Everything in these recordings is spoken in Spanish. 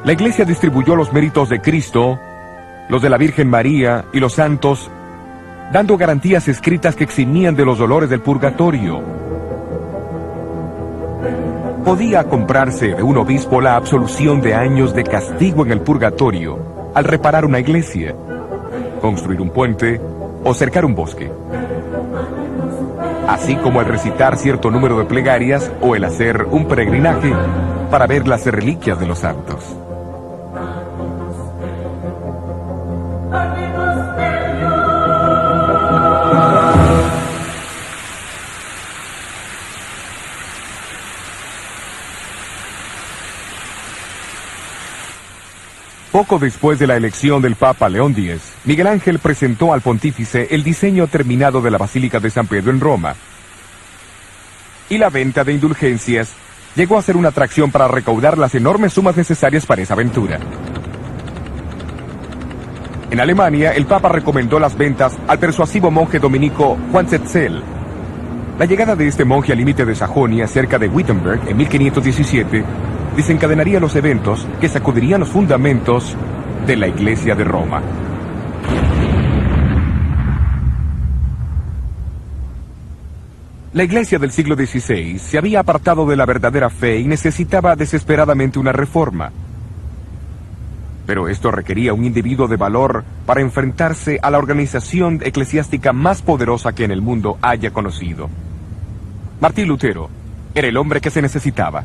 La Iglesia distribuyó los méritos de Cristo, los de la Virgen María y los santos, dando garantías escritas que eximían de los dolores del purgatorio. Podía comprarse de un obispo la absolución de años de castigo en el purgatorio al reparar una iglesia, construir un puente o cercar un bosque, así como el recitar cierto número de plegarias o el hacer un peregrinaje para ver las reliquias de los santos. Poco después de la elección del Papa León X, Miguel Ángel presentó al pontífice el diseño terminado de la Basílica de San Pedro en Roma. Y la venta de indulgencias llegó a ser una atracción para recaudar las enormes sumas necesarias para esa aventura. En Alemania, el Papa recomendó las ventas al persuasivo monje dominico Juan Tetzel. La llegada de este monje al límite de Sajonia, cerca de Wittenberg, en 1517, desencadenaría los eventos que sacudirían los fundamentos de la Iglesia de Roma. La Iglesia del siglo XVI se había apartado de la verdadera fe y necesitaba desesperadamente una reforma. Pero esto requería un individuo de valor para enfrentarse a la organización eclesiástica más poderosa que en el mundo haya conocido. Martín Lutero era el hombre que se necesitaba.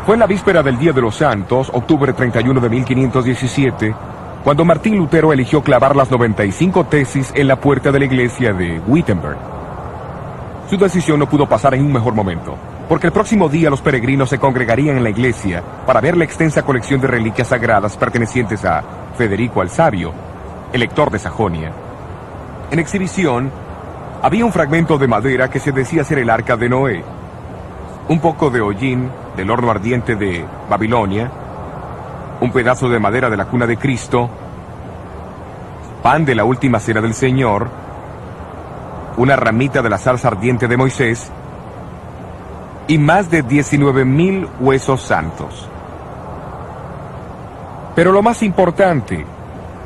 Fue en la víspera del Día de los Santos, octubre 31 de 1517, cuando Martín Lutero eligió clavar las 95 tesis en la puerta de la iglesia de Wittenberg. Su decisión no pudo pasar en un mejor momento, porque el próximo día los peregrinos se congregarían en la iglesia para ver la extensa colección de reliquias sagradas pertenecientes a Federico el Sabio, elector de Sajonia. En exhibición, había un fragmento de madera que se decía ser el arca de Noé, un poco de hollín del horno ardiente de Babilonia, un pedazo de madera de la cuna de Cristo, pan de la última cena del Señor, una ramita de la zarza ardiente de Moisés y más de 19,000 huesos santos. Pero lo más importante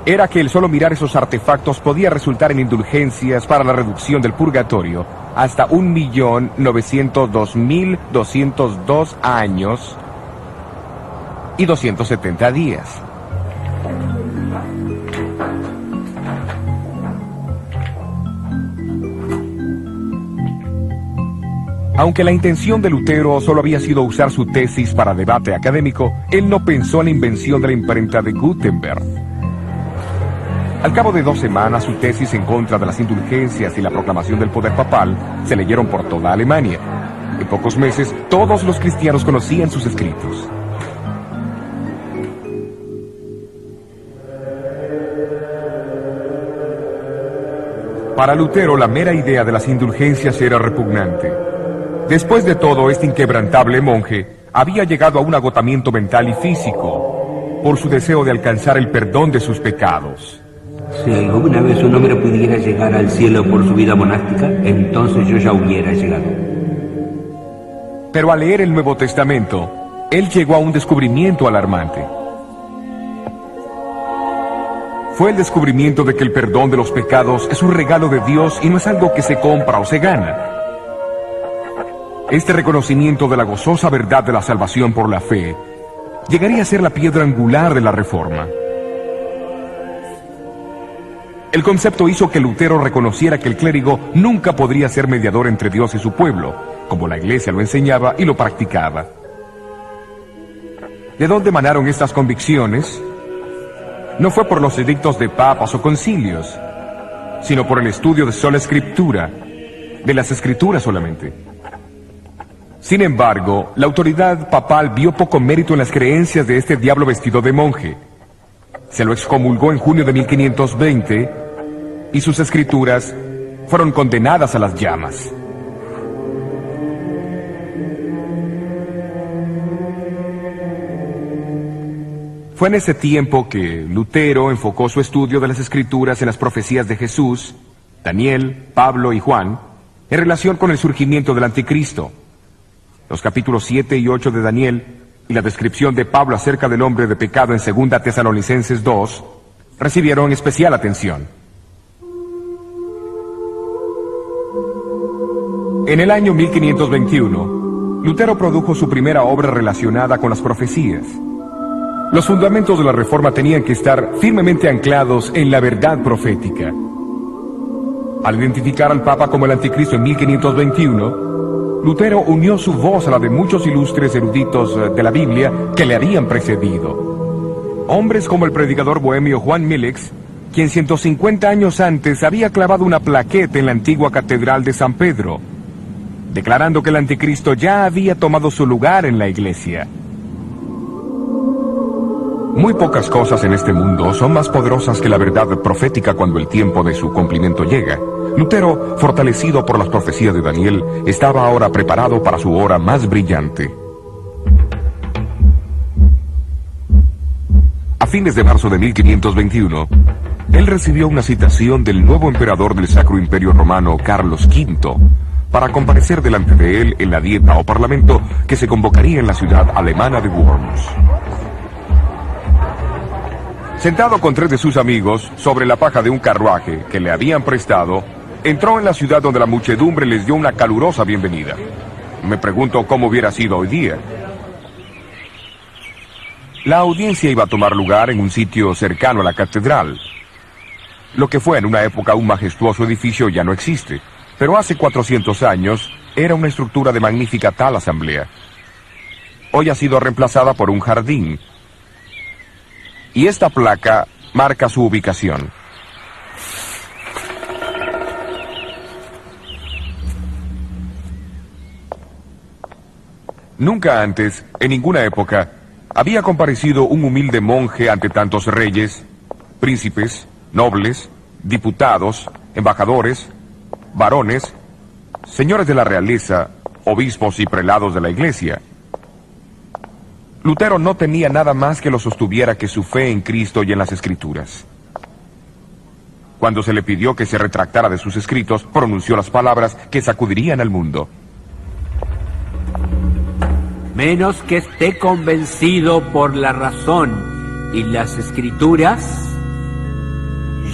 era que el solo mirar esos artefactos podía resultar en indulgencias para la reducción del purgatorio hasta 1.902.202 años y 270 días. Aunque la intención de Lutero solo había sido usar su tesis para debate académico, él no pensó en la invención de la imprenta de Gutenberg. Al cabo de 2 semanas, su tesis en contra de las indulgencias y la proclamación del poder papal se leyeron por toda Alemania. En pocos meses, todos los cristianos conocían sus escritos. Para Lutero, la mera idea de las indulgencias era repugnante. Después de todo, este inquebrantable monje había llegado a un agotamiento mental y físico por su deseo de alcanzar el perdón de sus pecados. Si alguna vez un hombre pudiera llegar al cielo por su vida monástica, entonces yo ya hubiera llegado. Pero al leer el Nuevo Testamento, él llegó a un descubrimiento alarmante. Fue el descubrimiento de que el perdón de los pecados es un regalo de Dios y no es algo que se compra o se gana. Este reconocimiento de la gozosa verdad de la salvación por la fe llegaría a ser la piedra angular de la Reforma. El concepto hizo que Lutero reconociera que el clérigo nunca podría ser mediador entre Dios y su pueblo, como la Iglesia lo enseñaba y lo practicaba. ¿De dónde emanaron estas convicciones? No fue por los edictos de papas o concilios, sino por el estudio de sola escritura, de las escrituras solamente. Sin embargo, la autoridad papal vio poco mérito en las creencias de este diablo vestido de monje. Se lo excomulgó en junio de 1520 y sus escrituras fueron condenadas a las llamas. Fue en ese tiempo que Lutero enfocó su estudio de las escrituras en las profecías de Jesús, Daniel, Pablo y Juan, en relación con el surgimiento del anticristo. Los capítulos 7 y 8 de Daniel y la descripción de Pablo acerca del hombre de pecado en 2 Tesalonicenses 2 recibieron especial atención. En el año 1521, Lutero produjo su primera obra relacionada con las profecías. Los fundamentos de la Reforma tenían que estar firmemente anclados en la verdad profética. Al identificar al Papa como el anticristo en 1521, Lutero unió su voz a la de muchos ilustres eruditos de la Biblia que le habían precedido. Hombres como el predicador bohemio Juan Millix, quien 150 años antes había clavado una plaqueta en la antigua catedral de San Pedro, declarando que el anticristo ya había tomado su lugar en la iglesia. Muy pocas cosas en este mundo son más poderosas que la verdad profética cuando el tiempo de su cumplimiento llega. Lutero, fortalecido por las profecías de Daniel, estaba ahora preparado para su hora más brillante. A fines de marzo de 1521, él recibió una citación del nuevo emperador del Sacro Imperio Romano, Carlos V, para comparecer delante de él en la dieta o parlamento que se convocaría en la ciudad alemana de Worms. Sentado con 3 de sus amigos sobre la paja de un carruaje que le habían prestado, entró en la ciudad donde la muchedumbre les dio una calurosa bienvenida. Me pregunto cómo hubiera sido hoy día. La audiencia iba a tomar lugar en un sitio cercano a la catedral. Lo que fue en una época un majestuoso edificio ya no existe, pero hace 400 años era una estructura de magnífica tal asamblea. Hoy ha sido reemplazada por un jardín, y esta placa marca su ubicación. Nunca antes, en ninguna época, había comparecido un humilde monje ante tantos reyes, príncipes, nobles, diputados, embajadores, varones, señores de la realeza, obispos y prelados de la iglesia. Lutero no tenía nada más que lo sostuviera que su fe en Cristo y en las Escrituras. Cuando se le pidió que se retractara de sus escritos, pronunció las palabras que sacudirían al mundo. Menos que esté convencido por la razón y las Escrituras,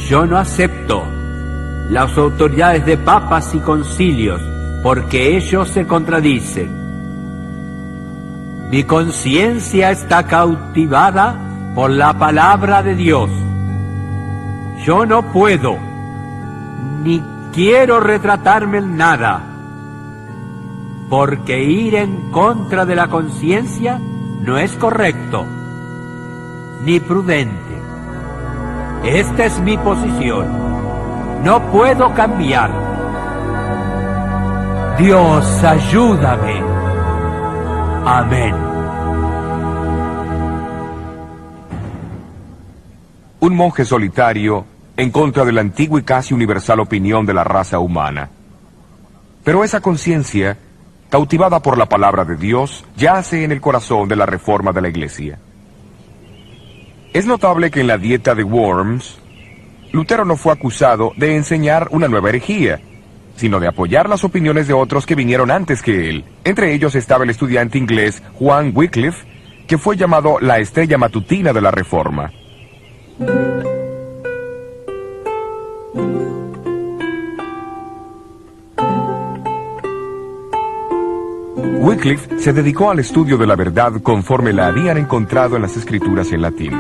yo no acepto las autoridades de papas y concilios, porque ellos se contradicen. Mi conciencia está cautivada por la palabra de Dios. Yo no puedo, ni quiero retratarme en nada, porque ir en contra de la conciencia no es correcto, ni prudente. Esta es mi posición. No puedo cambiar. Dios, ayúdame. Amén. Un monje solitario en contra de la antigua y casi universal opinión de la raza humana. Pero esa conciencia, cautivada por la palabra de Dios, yace en el corazón de la reforma de la Iglesia. Es notable que en la dieta de Worms, Lutero no fue acusado de enseñar una nueva herejía, sino de apoyar las opiniones de otros que vinieron antes que él. Entre ellos estaba el estudiante inglés Juan Wycliffe, que fue llamado la estrella matutina de la Reforma. Wycliffe se dedicó al estudio de la verdad conforme la habían encontrado en las escrituras en latín.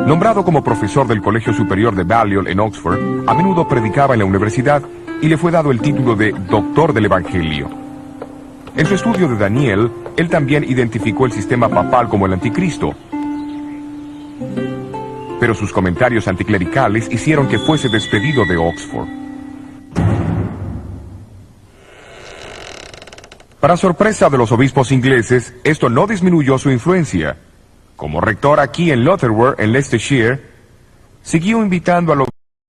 Nombrado como profesor del Colegio Superior de Balliol en Oxford, a menudo predicaba en la universidad y le fue dado el título de Doctor del Evangelio. En su estudio de Daniel, él también identificó el sistema papal como el anticristo. Pero sus comentarios anticlericales hicieron que fuese despedido de Oxford. Para sorpresa de los obispos ingleses, esto no disminuyó su influencia. Como rector aquí en Lutterworth, en Leicestershire, siguió invitando a los